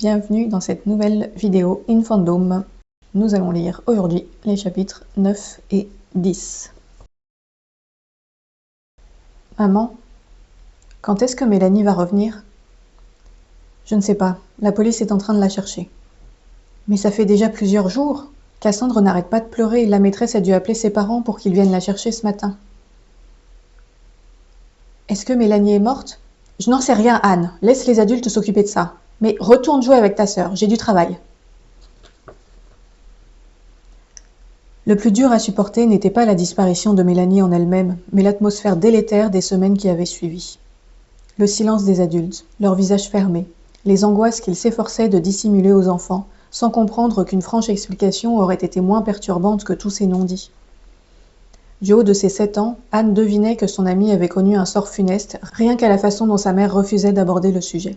bienvenue dans cette nouvelle vidéo Infandum. Nous allons lire aujourd'hui les chapitres 9 et 10. Maman, quand est-ce que Mélanie va revenir? Je ne sais pas, la police est en train de la chercher. Mais ça fait déjà plusieurs jours. Cassandre n'arrête pas de pleurer et la maîtresse a dû appeler ses parents pour qu'ils viennent la chercher ce matin. Est-ce que Mélanie est morte? Je n'en sais rien, Anne. Laisse les adultes s'occuper de ça. Mais retourne jouer avec ta sœur, j'ai du travail. Le plus dur à supporter n'était pas la disparition de Mélanie en elle-même, mais l'atmosphère délétère des semaines qui avaient suivi. Le silence des adultes, leurs visages fermés, les angoisses qu'ils s'efforçaient de dissimuler aux enfants, sans comprendre qu'une franche explication aurait été moins perturbante que tous ces non-dits. Du haut de ses 7 ans, Anne devinait que son amie avait connu un sort funeste, rien qu'à la façon dont sa mère refusait d'aborder le sujet.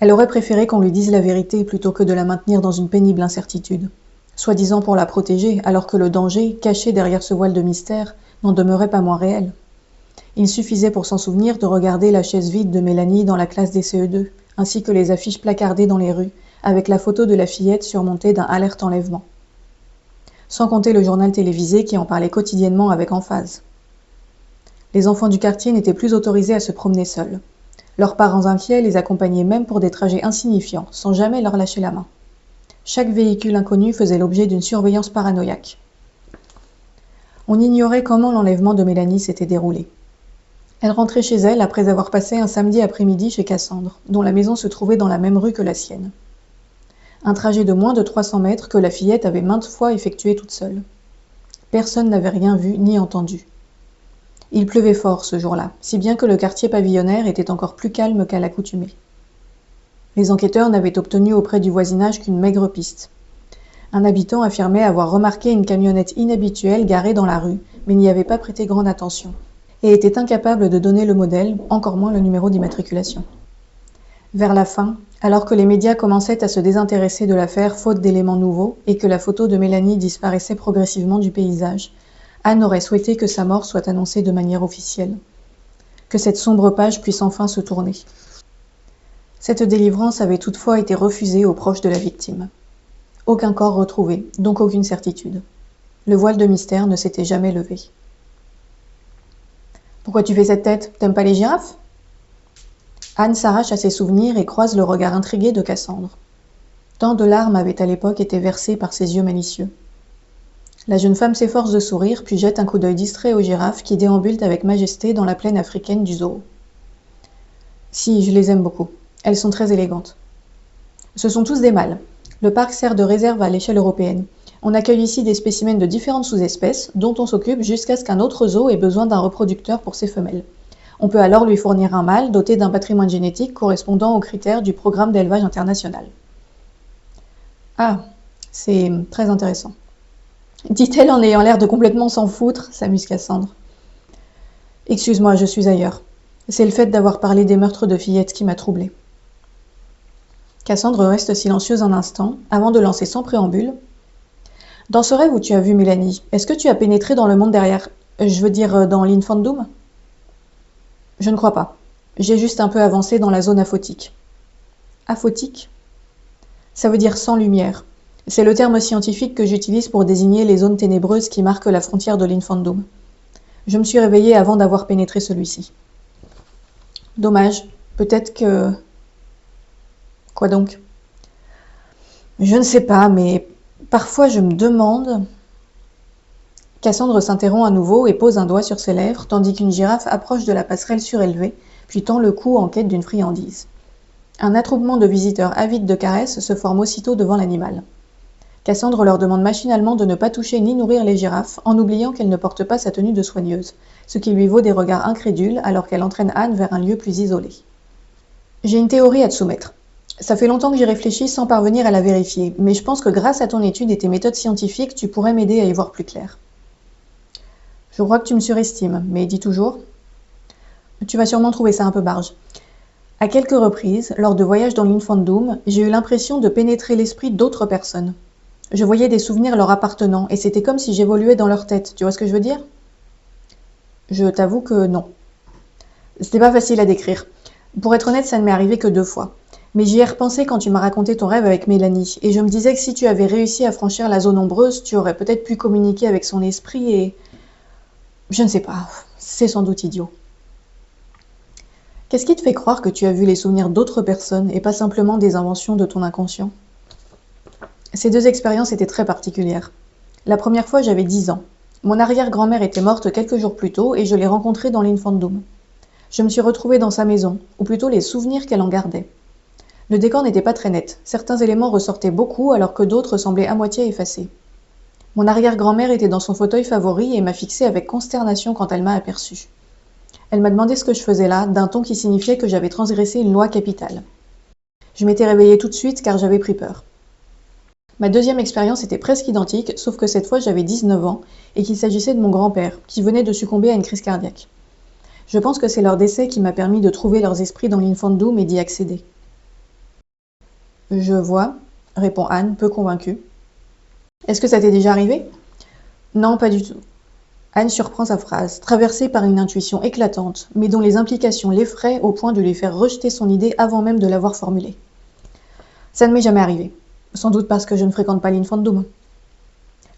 Elle aurait préféré qu'on lui dise la vérité plutôt que de la maintenir dans une pénible incertitude, soi-disant pour la protéger, alors que le danger, caché derrière ce voile de mystère, n'en demeurait pas moins réel. Il suffisait pour s'en souvenir de regarder la chaise vide de Mélanie dans la classe des CE2, ainsi que les affiches placardées dans les rues, avec la photo de la fillette surmontée d'un alerte enlèvement. Sans compter le journal télévisé qui en parlait quotidiennement avec emphase. Les enfants du quartier n'étaient plus autorisés à se promener seuls. Leurs parents inquiets les accompagnaient même pour des trajets insignifiants, sans jamais leur lâcher la main. Chaque véhicule inconnu faisait l'objet d'une surveillance paranoïaque. On ignorait comment l'enlèvement de Mélanie s'était déroulé. Elle rentrait chez elle après avoir passé un samedi après-midi chez Cassandre, dont la maison se trouvait dans la même rue que la sienne. Un trajet de moins de 300 mètres que la fillette avait maintes fois effectué toute seule. Personne n'avait rien vu ni entendu. Il pleuvait fort ce jour-là, si bien que le quartier pavillonnaire était encore plus calme qu'à l'accoutumée. Les enquêteurs n'avaient obtenu auprès du voisinage qu'une maigre piste. Un habitant affirmait avoir remarqué une camionnette inhabituelle garée dans la rue, mais n'y avait pas prêté grande attention, et était incapable de donner le modèle, encore moins le numéro d'immatriculation. Vers la fin, alors que les médias commençaient à se désintéresser de l'affaire faute d'éléments nouveaux et que la photo de Mélanie disparaissait progressivement du paysage, Anne aurait souhaité que sa mort soit annoncée de manière officielle, que cette sombre page puisse enfin se tourner. Cette délivrance avait toutefois été refusée aux proches de la victime. Aucun corps retrouvé, donc aucune certitude. Le voile de mystère ne s'était jamais levé. « Pourquoi tu fais cette tête? T'aimes pas les girafes ?» Anne s'arrache à ses souvenirs et croise le regard intrigué de Cassandre. Tant de larmes avaient à l'époque été versées par ses yeux malicieux. La jeune femme s'efforce de sourire, puis jette un coup d'œil distrait aux girafes qui déambulent avec majesté dans la plaine africaine du zoo. Si, je les aime beaucoup. Elles sont très élégantes. Ce sont tous des mâles. Le parc sert de réserve à l'échelle européenne. On accueille ici des spécimens de différentes sous-espèces, dont on s'occupe jusqu'à ce qu'un autre zoo ait besoin d'un reproducteur pour ses femelles. On peut alors lui fournir un mâle doté d'un patrimoine génétique correspondant aux critères du programme d'élevage international. Ah, c'est très intéressant. Dit-elle en ayant l'air de complètement s'en foutre, s'amuse Cassandre. Excuse-moi, je suis ailleurs. C'est le fait d'avoir parlé des meurtres de fillettes qui m'a troublée. Cassandre reste silencieuse un instant, avant de lancer sans préambule. Dans ce rêve où tu as vu Mélanie, est-ce que tu as pénétré dans le monde derrière, je veux dire dans l'Infandum? Je ne crois pas. J'ai juste un peu avancé dans la zone aphotique. Aphotique? Ça veut dire sans lumière. C'est le terme scientifique que j'utilise pour désigner les zones ténébreuses qui marquent la frontière de l'Infandum. Je me suis réveillée avant d'avoir pénétré celui-ci. Dommage. Peut-être que... Quoi donc? Je ne sais pas, mais parfois je me demande... Cassandre s'interrompt à nouveau et pose un doigt sur ses lèvres, tandis qu'une girafe approche de la passerelle surélevée, puis tend le cou en quête d'une friandise. Un attroupement de visiteurs avides de caresses se forme aussitôt devant l'animal. Cassandre leur demande machinalement de ne pas toucher ni nourrir les girafes, en oubliant qu'elle ne porte pas sa tenue de soigneuse, ce qui lui vaut des regards incrédules alors qu'elle entraîne Anne vers un lieu plus isolé. J'ai une théorie à te soumettre. Ça fait longtemps que j'y réfléchis sans parvenir à la vérifier, mais je pense que grâce à ton étude et tes méthodes scientifiques, tu pourrais m'aider à y voir plus clair. Je crois que tu me surestimes, mais dis toujours. Tu vas sûrement trouver ça un peu barge. À quelques reprises, lors de voyages dans l'Infandum, j'ai eu l'impression de pénétrer l'esprit d'autres personnes. Je voyais des souvenirs leur appartenant, et c'était comme si j'évoluais dans leur tête, tu vois ce que je veux dire? Je t'avoue que non. C'était pas facile à décrire. Pour être honnête, ça ne m'est arrivé que 2 fois. Mais j'y ai repensé quand tu m'as raconté ton rêve avec Mélanie, et je me disais que si tu avais réussi à franchir la zone ombreuse, tu aurais peut-être pu communiquer avec son esprit et... Je ne sais pas, c'est sans doute idiot. Qu'est-ce qui te fait croire que tu as vu les souvenirs d'autres personnes et pas simplement des inventions de ton inconscient? Ces deux expériences étaient très particulières. La première fois, j'avais 10 ans. Mon arrière-grand-mère était morte quelques jours plus tôt et je l'ai rencontrée dans l'Infandum. Je me suis retrouvée dans sa maison, ou plutôt les souvenirs qu'elle en gardait. Le décor n'était pas très net, certains éléments ressortaient beaucoup alors que d'autres semblaient à moitié effacés. Mon arrière-grand-mère était dans son fauteuil favori et m'a fixé avec consternation quand elle m'a aperçue. Elle m'a demandé ce que je faisais là, d'un ton qui signifiait que j'avais transgressé une loi capitale. Je m'étais réveillée tout de suite car j'avais pris peur. Ma deuxième expérience était presque identique, sauf que cette fois j'avais 19 ans et qu'il s'agissait de mon grand-père, qui venait de succomber à une crise cardiaque. Je pense que c'est leur décès qui m'a permis de trouver leurs esprits dans l'Infandum et d'y accéder. Je vois, répond Anne, peu convaincue. Est-ce que ça t'est déjà arrivé? Non, pas du tout. Anne surprend sa phrase, traversée par une intuition éclatante, mais dont les implications l'effraient au point de lui faire rejeter son idée avant même de l'avoir formulée. Ça ne m'est jamais arrivé. Sans doute parce que je ne fréquente pas l'Infandum.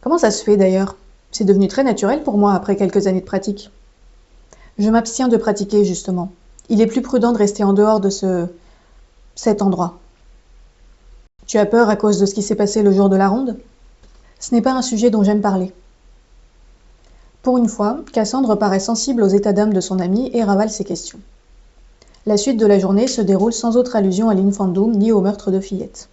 Comment ça se fait d'ailleurs? C'est devenu très naturel pour moi après quelques années de pratique. Je m'abstiens de pratiquer justement. Il est plus prudent de rester en dehors de cet endroit. Tu as peur à cause de ce qui s'est passé le jour de la ronde? Ce n'est pas un sujet dont j'aime parler. Pour une fois, Cassandre paraît sensible aux états d'âme de son ami et ravale ses questions. La suite de la journée se déroule sans autre allusion à l'Infandum ni au meurtre de fillette.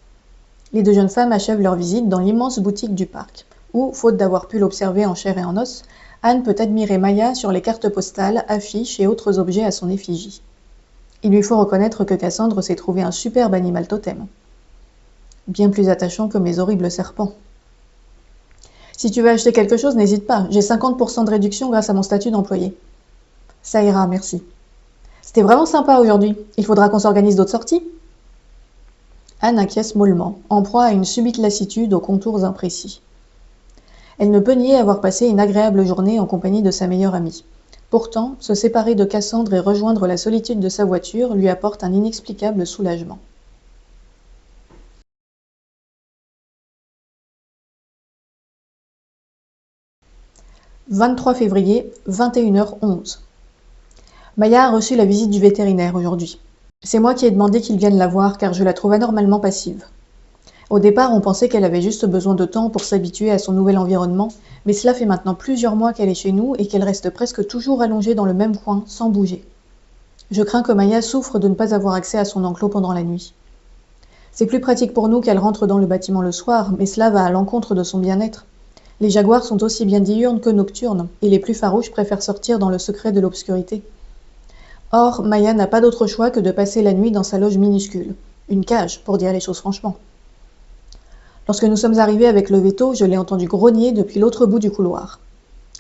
Les deux jeunes femmes achèvent leur visite dans l'immense boutique du parc, où, faute d'avoir pu l'observer en chair et en os, Anne peut admirer Maya sur les cartes postales, affiches et autres objets à son effigie. Il lui faut reconnaître que Cassandre s'est trouvé un superbe animal totem. Bien plus attachant que mes horribles serpents. Si tu veux acheter quelque chose, n'hésite pas, j'ai 50% de réduction grâce à mon statut d'employé. Ça ira, merci. C'était vraiment sympa aujourd'hui, il faudra qu'on s'organise d'autres sorties? Anne acquiesce mollement, en proie à une subite lassitude aux contours imprécis. Elle ne peut nier avoir passé une agréable journée en compagnie de sa meilleure amie. Pourtant, se séparer de Cassandre et rejoindre la solitude de sa voiture lui apporte un inexplicable soulagement. 23 février, 21h11. Maya a reçu la visite du vétérinaire aujourd'hui. C'est moi qui ai demandé qu'il vienne la voir car je la trouve anormalement passive. Au départ, on pensait qu'elle avait juste besoin de temps pour s'habituer à son nouvel environnement, mais cela fait maintenant plusieurs mois qu'elle est chez nous et qu'elle reste presque toujours allongée dans le même coin, sans bouger. Je crains que Maya souffre de ne pas avoir accès à son enclos pendant la nuit. C'est plus pratique pour nous qu'elle rentre dans le bâtiment le soir, mais cela va à l'encontre de son bien-être. Les jaguars sont aussi bien diurnes que nocturnes, et les plus farouches préfèrent sortir dans le secret de l'obscurité. Or, Maya n'a pas d'autre choix que de passer la nuit dans sa loge minuscule. Une cage, pour dire les choses franchement. Lorsque nous sommes arrivés avec le veto, je l'ai entendue grogner depuis l'autre bout du couloir.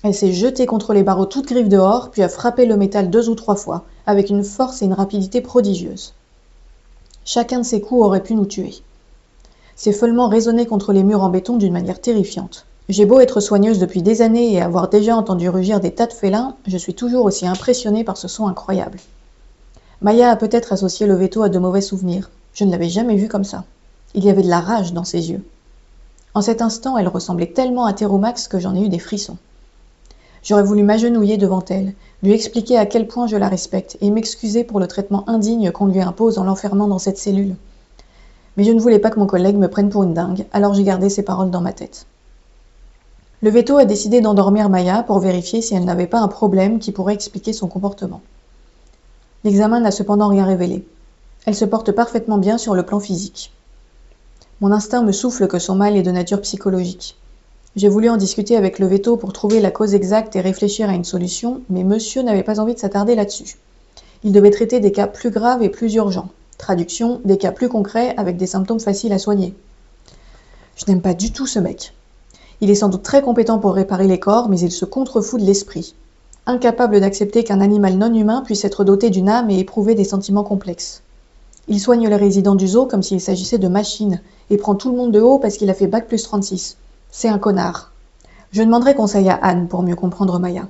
Elle s'est jetée contre les barreaux toute griffe dehors, puis a frappé le métal 2 ou 3 fois, avec une force et une rapidité prodigieuses. Chacun de ces coups aurait pu nous tuer. Ces feulements résonnaient contre les murs en béton d'une manière terrifiante. J'ai beau être soigneuse depuis des années et avoir déjà entendu rugir des tas de félins, je suis toujours aussi impressionnée par ce son incroyable. Maya a peut-être associé le veto à de mauvais souvenirs. Je ne l'avais jamais vu comme ça. Il y avait de la rage dans ses yeux. En cet instant, elle ressemblait tellement à Théromax que j'en ai eu des frissons. J'aurais voulu m'agenouiller devant elle, lui expliquer à quel point je la respecte et m'excuser pour le traitement indigne qu'on lui impose en l'enfermant dans cette cellule. Mais je ne voulais pas que mon collègue me prenne pour une dingue, alors j'ai gardé ses paroles dans ma tête. Le veto a décidé d'endormir Maya pour vérifier si elle n'avait pas un problème qui pourrait expliquer son comportement. L'examen n'a cependant rien révélé. Elle se porte parfaitement bien sur le plan physique. Mon instinct me souffle que son mal est de nature psychologique. J'ai voulu en discuter avec le veto pour trouver la cause exacte et réfléchir à une solution, mais monsieur n'avait pas envie de s'attarder là-dessus. Il devait traiter des cas plus graves et plus urgents. Traduction, des cas plus concrets avec des symptômes faciles à soigner. Je n'aime pas du tout ce mec. Il est sans doute très compétent pour réparer les corps, mais il se contrefout de l'esprit. Incapable d'accepter qu'un animal non humain puisse être doté d'une âme et éprouver des sentiments complexes. Il soigne les résidents du zoo comme s'il s'agissait de machines, et prend tout le monde de haut parce qu'il a fait bac plus 36. C'est un connard. Je demanderai conseil à Anne pour mieux comprendre Maya.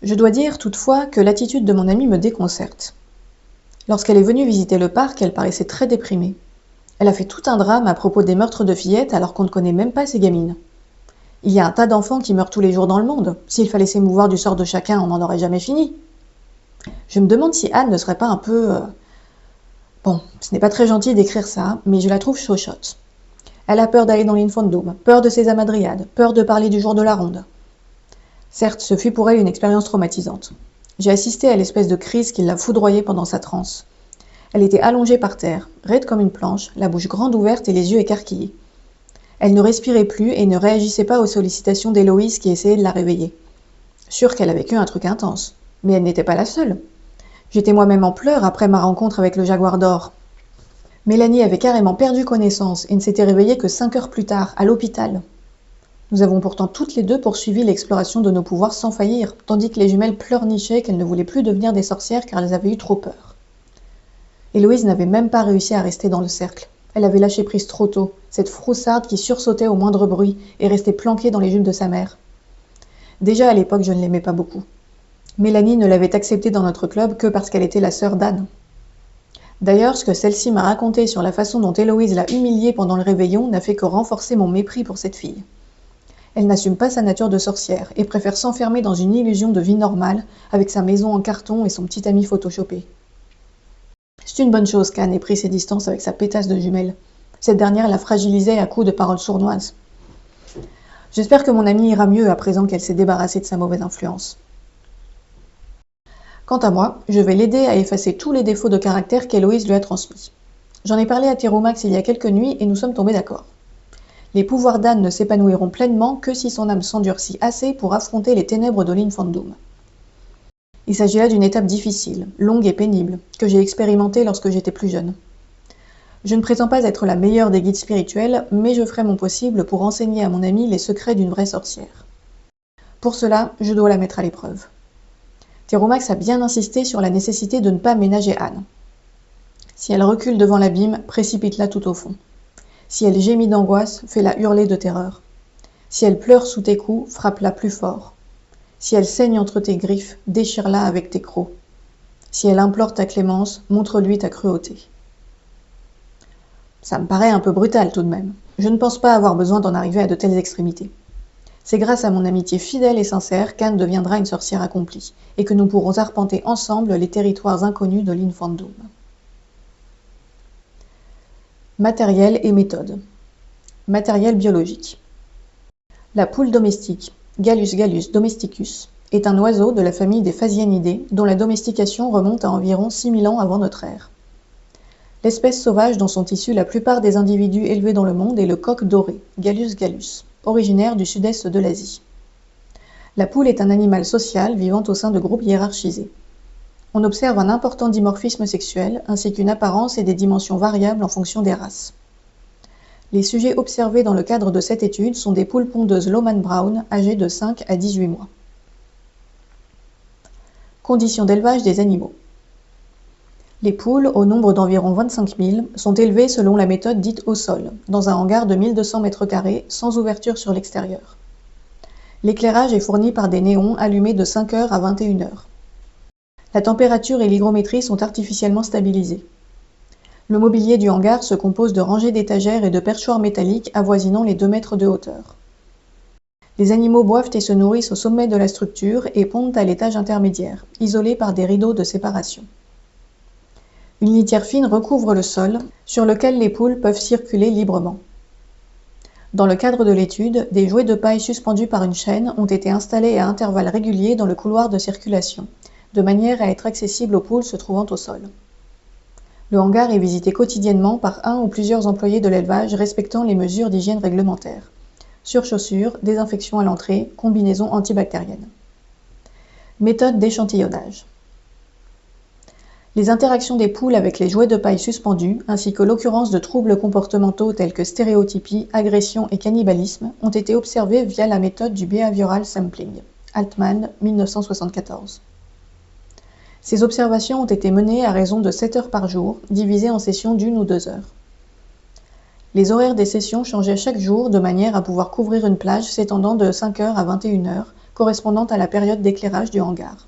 Je dois dire, toutefois, que l'attitude de mon ami me déconcerte. Lorsqu'elle est venue visiter le parc, elle paraissait très déprimée. Elle a fait tout un drame à propos des meurtres de fillettes alors qu'on ne connaît même pas ces gamines. Il y a un tas d'enfants qui meurent tous les jours dans le monde. S'il fallait s'émouvoir du sort de chacun, on n'en aurait jamais fini. Je me demande si Anne ne serait pas un peu... Bon, ce n'est pas très gentil d'écrire ça, mais je la trouve chochotte. Elle a peur d'aller dans l'Infandum, peur de ses amadriades, peur de parler du jour de la ronde. Certes, ce fut pour elle une expérience traumatisante. J'ai assisté à l'espèce de crise qui l'a foudroyée pendant sa transe. Elle était allongée par terre, raide comme une planche, la bouche grande ouverte et les yeux écarquillés. Elle ne respirait plus et ne réagissait pas aux sollicitations d'Héloïse qui essayait de la réveiller. Sûre qu'elle a vécu un truc intense, mais elle n'était pas la seule. J'étais moi-même en pleurs après ma rencontre avec le jaguar d'or. Mélanie avait carrément perdu connaissance et ne s'était réveillée que 5 heures plus tard, à l'hôpital. Nous avons pourtant toutes les deux poursuivi l'exploration de nos pouvoirs sans faillir, tandis que les jumelles pleurnichaient qu'elles ne voulaient plus devenir des sorcières car elles avaient eu trop peur. Héloïse n'avait même pas réussi à rester dans le cercle. Elle avait lâché prise trop tôt, cette froussarde qui sursautait au moindre bruit et restait planquée dans les jupes de sa mère. Déjà à l'époque, je ne l'aimais pas beaucoup. Mélanie ne l'avait acceptée dans notre club que parce qu'elle était la sœur d'Anne. D'ailleurs, ce que celle-ci m'a raconté sur la façon dont Héloïse l'a humiliée pendant le réveillon n'a fait que renforcer mon mépris pour cette fille. Elle n'assume pas sa nature de sorcière et préfère s'enfermer dans une illusion de vie normale avec sa maison en carton et son petit ami photoshopé. C'est une bonne chose qu'Anne ait pris ses distances avec sa pétasse de jumelle. Cette dernière la fragilisait à coups de paroles sournoises. J'espère que mon amie ira mieux à présent qu'elle s'est débarrassée de sa mauvaise influence. Quant à moi, je vais l'aider à effacer tous les défauts de caractère qu'Héloïse lui a transmis. J'en ai parlé à Théromax il y a quelques nuits et nous sommes tombés d'accord. Les pouvoirs d'Anne ne s'épanouiront pleinement que si son âme s'endurcit assez pour affronter les ténèbres de l'Infandum. Il s'agit là d'une étape difficile, longue et pénible, que j'ai expérimentée lorsque j'étais plus jeune. Je ne prétends pas être la meilleure des guides spirituels, mais je ferai mon possible pour enseigner à mon amie les secrets d'une vraie sorcière. Pour cela, je dois la mettre à l'épreuve. Théromax a bien insisté sur la nécessité de ne pas ménager Anne. Si elle recule devant l'abîme, précipite-la tout au fond. Si elle gémit d'angoisse, fais-la hurler de terreur. Si elle pleure sous tes coups, frappe-la plus fort. Si elle saigne entre tes griffes, déchire-la avec tes crocs. Si elle implore ta clémence, montre-lui ta cruauté. Ça me paraît un peu brutal tout de même. Je ne pense pas avoir besoin d'en arriver à de telles extrémités. C'est grâce à mon amitié fidèle et sincère qu'Anne deviendra une sorcière accomplie, et que nous pourrons arpenter ensemble les territoires inconnus de l'Infandum. Matériel et méthode. Matériel biologique. La poule domestique, Gallus gallus domesticus, est un oiseau de la famille des Phasianidés dont la domestication remonte à environ 6000 ans avant notre ère. L'espèce sauvage dont sont issus la plupart des individus élevés dans le monde est le coq doré, Gallus gallus, originaire du sud-est de l'Asie. La poule est un animal social vivant au sein de groupes hiérarchisés. On observe un important dimorphisme sexuel ainsi qu'une apparence et des dimensions variables en fonction des races. Les sujets observés dans le cadre de cette étude sont des poules pondeuses Lohmann Brown âgées de 5 à 18 mois. Conditions d'élevage des animaux. Les poules, au nombre d'environ 25 000, sont élevées selon la méthode dite au sol, dans un hangar de 1200 m², sans ouverture sur l'extérieur. L'éclairage est fourni par des néons allumés de 5 h à 21 h. La température et l'hygrométrie sont artificiellement stabilisées. Le mobilier du hangar se compose de rangées d'étagères et de perchoirs métalliques avoisinant les 2 mètres de hauteur. Les animaux boivent et se nourrissent au sommet de la structure et pondent à l'étage intermédiaire, isolés par des rideaux de séparation. Une litière fine recouvre le sol, sur lequel les poules peuvent circuler librement. Dans le cadre de l'étude, des jouets de paille suspendus par une chaîne ont été installés à intervalles réguliers dans le couloir de circulation, de manière à être accessibles aux poules se trouvant au sol. Le hangar est visité quotidiennement par un ou plusieurs employés de l'élevage respectant les mesures d'hygiène réglementaires. Surchaussures, désinfection à l'entrée, combinaison antibactérienne. Méthode d'échantillonnage. Les interactions des poules avec les jouets de paille suspendus, ainsi que l'occurrence de troubles comportementaux tels que stéréotypie, agression et cannibalisme, ont été observées via la méthode du behavioral sampling, Altman, 1974. Ces observations ont été menées à raison de 7 heures par jour, divisées en sessions d'1 ou 2 heures. Les horaires des sessions changeaient chaque jour de manière à pouvoir couvrir une plage s'étendant de 5 heures à 21 heures, correspondant à la période d'éclairage du hangar.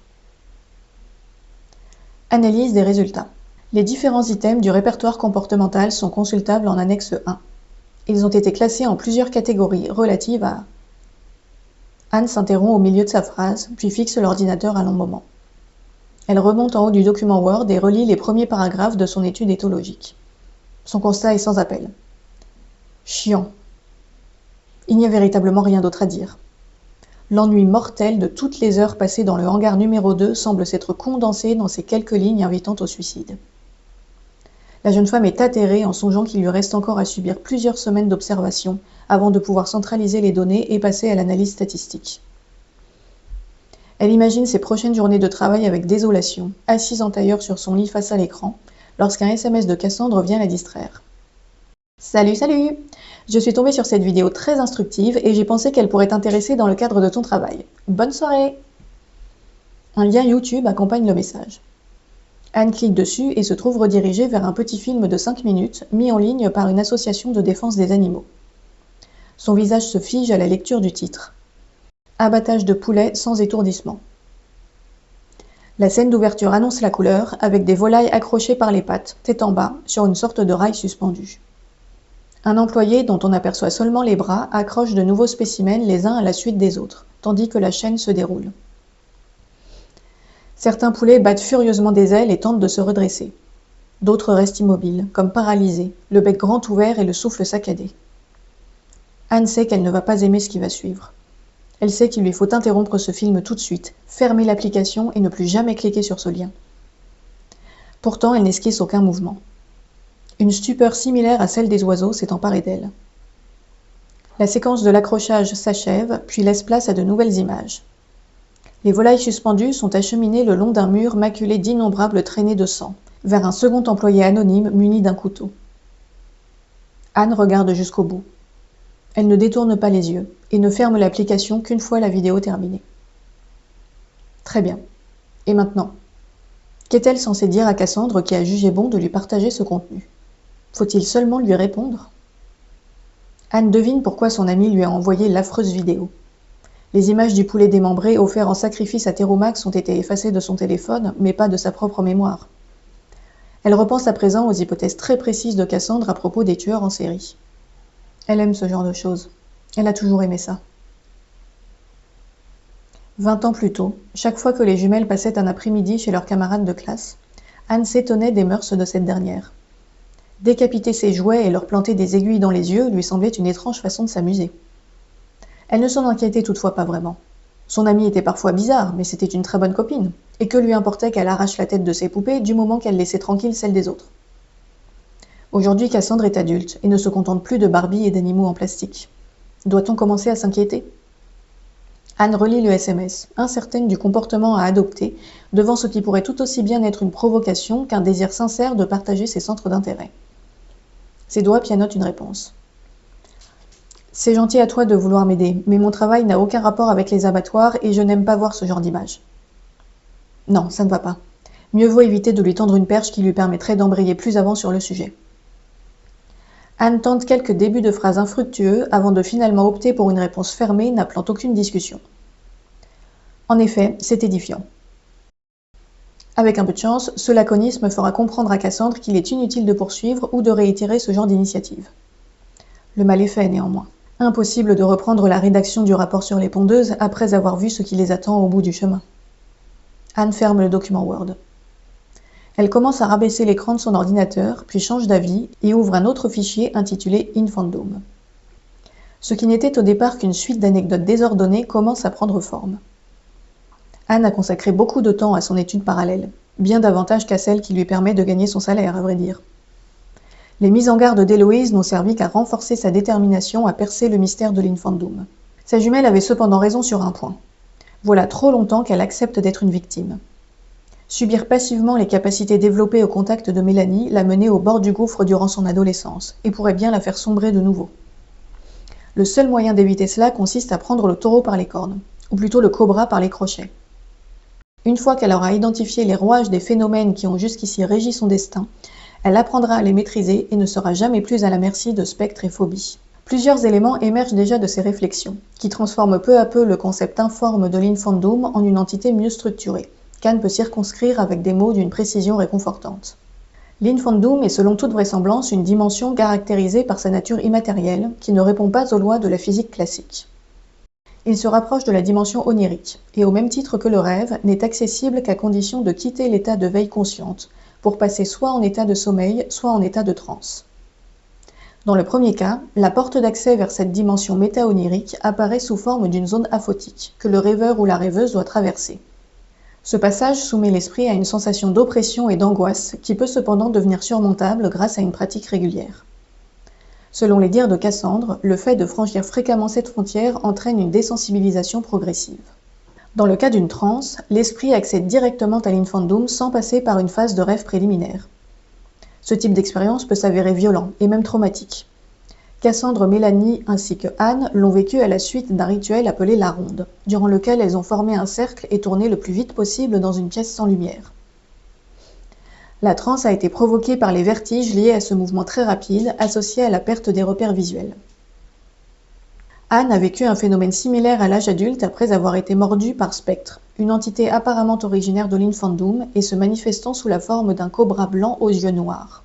Analyse des résultats. Les différents items du répertoire comportemental sont consultables en annexe 1. Ils ont été classés en plusieurs catégories relatives à... Anne s'interrompt au milieu de sa phrase, puis fixe l'ordinateur un long moment. Elle remonte en haut du document Word et relit les premiers paragraphes de son étude éthologique. Son constat est sans appel. Chiant. Il n'y a véritablement rien d'autre à dire. L'ennui mortel de toutes les heures passées dans le hangar numéro 2 semble s'être condensé dans ces quelques lignes invitant au suicide. La jeune femme est atterrée en songeant qu'il lui reste encore à subir plusieurs semaines d'observation avant de pouvoir centraliser les données et passer à l'analyse statistique. Elle imagine ses prochaines journées de travail avec désolation, assise en tailleur sur son lit face à l'écran, lorsqu'un SMS de Cassandre vient la distraire. « Salut, salut! Je suis tombée sur cette vidéo très instructive et j'ai pensé qu'elle pourrait t'intéresser dans le cadre de ton travail. Bonne soirée !» Un lien YouTube accompagne le message. Anne clique dessus et se trouve redirigée vers un petit film de 5 minutes, mis en ligne par une association de défense des animaux. Son visage se fige à la lecture du titre. Abattage de poulet sans étourdissement. La scène d'ouverture annonce la couleur, avec des volailles accrochées par les pattes, tête en bas, sur une sorte de rail suspendu. Un employé, dont on aperçoit seulement les bras, accroche de nouveaux spécimens les uns à la suite des autres, tandis que la chaîne se déroule. Certains poulets battent furieusement des ailes et tentent de se redresser. D'autres restent immobiles, comme paralysés, le bec grand ouvert et le souffle saccadé. Anne sait qu'elle ne va pas aimer ce qui va suivre. Elle sait qu'il lui faut interrompre ce film tout de suite, fermer l'application et ne plus jamais cliquer sur ce lien. Pourtant, elle n'esquisse aucun mouvement. Une stupeur similaire à celle des oiseaux s'est emparée d'elle. La séquence de l'accrochage s'achève, puis laisse place à de nouvelles images. Les volailles suspendues sont acheminées le long d'un mur maculé d'innombrables traînées de sang, vers un second employé anonyme muni d'un couteau. Anne regarde jusqu'au bout. Elle ne détourne pas les yeux et ne ferme l'application qu'une fois la vidéo terminée. Très bien. Et maintenant? Qu'est-elle censée dire à Cassandre qui a jugé bon de lui partager ce contenu? Faut-il seulement lui répondre? Anne devine pourquoi son amie lui a envoyé l'affreuse vidéo. Les images du poulet démembré offert en sacrifice à Théromax ont été effacées de son téléphone, mais pas de sa propre mémoire. Elle repense à présent aux hypothèses très précises de Cassandre à propos des tueurs en série. Elle aime ce genre de choses. Elle a toujours aimé ça. 20 ans plus tôt, chaque fois que les jumelles passaient un après-midi chez leurs camarades de classe, Anne s'étonnait des mœurs de cette dernière. Décapiter ses jouets et leur planter des aiguilles dans les yeux lui semblait une étrange façon de s'amuser. Elle ne s'en inquiétait toutefois pas vraiment. Son amie était parfois bizarre, mais c'était une très bonne copine, et que lui importait qu'elle arrache la tête de ses poupées du moment qu'elle laissait tranquille celle des autres. Aujourd'hui, Cassandre est adulte et ne se contente plus de Barbie et d'animaux en plastique. Doit-on commencer à s'inquiéter? Anne relit le SMS, incertaine du comportement à adopter, devant ce qui pourrait tout aussi bien être une provocation qu'un désir sincère de partager ses centres d'intérêt. Ses doigts pianotent une réponse. C'est gentil à toi de vouloir m'aider, mais mon travail n'a aucun rapport avec les abattoirs et je n'aime pas voir ce genre d'image. Non, ça ne va pas. Mieux vaut éviter de lui tendre une perche qui lui permettrait d'embrayer plus avant sur le sujet. Anne tente quelques débuts de phrases infructueux avant de finalement opter pour une réponse fermée n'appelant aucune discussion. En effet, c'est édifiant. Avec un peu de chance, ce laconisme fera comprendre à Cassandre qu'il est inutile de poursuivre ou de réitérer ce genre d'initiative. Le mal est fait néanmoins. Impossible de reprendre la rédaction du rapport sur les pondeuses après avoir vu ce qui les attend au bout du chemin. Anne ferme le document Word. Elle commence à rabaisser l'écran de son ordinateur, puis change d'avis et ouvre un autre fichier intitulé Infandom. Ce qui n'était au départ qu'une suite d'anecdotes désordonnées commence à prendre forme. Anne a consacré beaucoup de temps à son étude parallèle, bien davantage qu'à celle qui lui permet de gagner son salaire, à vrai dire. Les mises en garde d'Héloïse n'ont servi qu'à renforcer sa détermination à percer le mystère de l'Infandum. Sa jumelle avait cependant raison sur un point. Voilà trop longtemps qu'elle accepte d'être une victime. Subir passivement les capacités développées au contact de Mélanie l'a menée au bord du gouffre durant son adolescence, et pourrait bien la faire sombrer de nouveau. Le seul moyen d'éviter cela consiste à prendre le taureau par les cornes, ou plutôt le cobra par les crochets. Une fois qu'elle aura identifié les rouages des phénomènes qui ont jusqu'ici régi son destin, elle apprendra à les maîtriser et ne sera jamais plus à la merci de spectres et phobies. Plusieurs éléments émergent déjà de ces réflexions, qui transforment peu à peu le concept informe de l'Infandum en une entité mieux structurée, qu'Anne peut circonscrire avec des mots d'une précision réconfortante. L'Infandum est selon toute vraisemblance une dimension caractérisée par sa nature immatérielle, qui ne répond pas aux lois de la physique classique. Il se rapproche de la dimension onirique, et au même titre que le rêve, n'est accessible qu'à condition de quitter l'état de veille consciente, pour passer soit en état de sommeil, soit en état de transe. Dans le premier cas, la porte d'accès vers cette dimension méta-onirique apparaît sous forme d'une zone aphotique, que le rêveur ou la rêveuse doit traverser. Ce passage soumet l'esprit à une sensation d'oppression et d'angoisse qui peut cependant devenir surmontable grâce à une pratique régulière. Selon les dires de Cassandre, le fait de franchir fréquemment cette frontière entraîne une désensibilisation progressive. Dans le cas d'une transe, l'esprit accède directement à l'Infandum sans passer par une phase de rêve préliminaire. Ce type d'expérience peut s'avérer violent et même traumatique. Cassandre, Mélanie ainsi que Anne l'ont vécu à la suite d'un rituel appelé la ronde, durant lequel elles ont formé un cercle et tourné le plus vite possible dans une pièce sans lumière. La transe a été provoquée par les vertiges liés à ce mouvement très rapide associé à la perte des repères visuels. Anne a vécu un phénomène similaire à l'âge adulte après avoir été mordue par Spectre, une entité apparemment originaire de l'Infandum et se manifestant sous la forme d'un cobra blanc aux yeux noirs.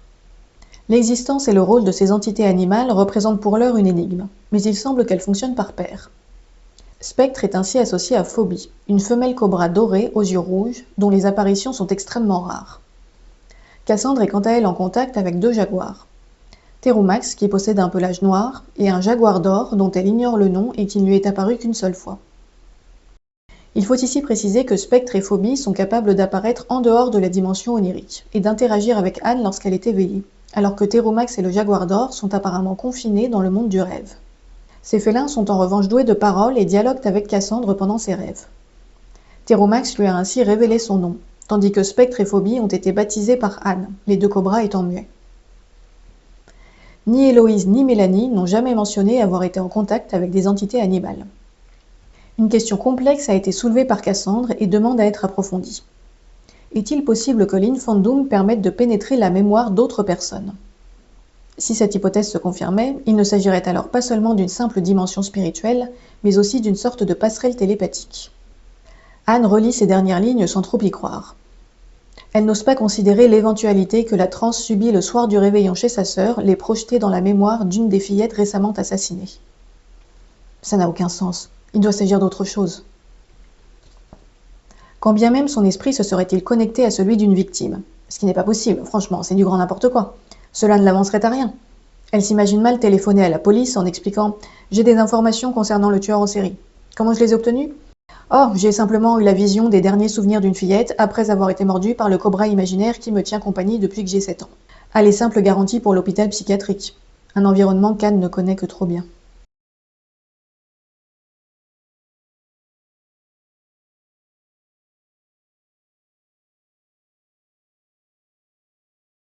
L'existence et le rôle de ces entités animales représentent pour l'heure une énigme, mais il semble qu'elles fonctionnent par paires. Spectre est ainsi associé à Phobie, une femelle cobra dorée aux yeux rouges dont les apparitions sont extrêmement rares. Cassandre est quant à elle en contact avec 2 jaguars. Théromax, qui possède un pelage noir, et un jaguar d'or dont elle ignore le nom et qui ne lui est apparu qu'une seule fois. Il faut ici préciser que Spectre et Phobie sont capables d'apparaître en dehors de la dimension onirique et d'interagir avec Anne lorsqu'elle est éveillée, alors que Théromax et le jaguar d'or sont apparemment confinés dans le monde du rêve. Ces félins sont en revanche doués de parole et dialoguent avec Cassandre pendant ses rêves. Théromax lui a ainsi révélé son nom, tandis que Spectre et Phobie ont été baptisés par Anne, les 2 cobras étant muets. Ni Héloïse ni Mélanie n'ont jamais mentionné avoir été en contact avec des entités animales. Une question complexe a été soulevée par Cassandre et demande à être approfondie. Est-il possible que l'Infandum permette de pénétrer la mémoire d'autres personnes ? Si cette hypothèse se confirmait, il ne s'agirait alors pas seulement d'une simple dimension spirituelle, mais aussi d'une sorte de passerelle télépathique. Anne relit ces dernières lignes sans trop y croire. Elle n'ose pas considérer l'éventualité que la transe subie le soir du réveillon chez sa sœur l'ait projetée dans la mémoire d'une des fillettes récemment assassinées. Ça n'a aucun sens. Il doit s'agir d'autre chose. Quand bien même son esprit se serait-il connecté à celui d'une victime, ce qui n'est pas possible, franchement, c'est du grand n'importe quoi. Cela ne l'avancerait à rien. Elle s'imagine mal téléphoner à la police en expliquant « J'ai des informations concernant le tueur en série. Comment je les ai obtenues ? Oh, j'ai simplement eu la vision des derniers souvenirs d'une fillette après avoir été mordue par le cobra imaginaire qui me tient compagnie depuis que j'ai 7 ans. Allez, simple garantie pour l'hôpital psychiatrique. Un environnement qu'Anne ne connaît que trop bien. »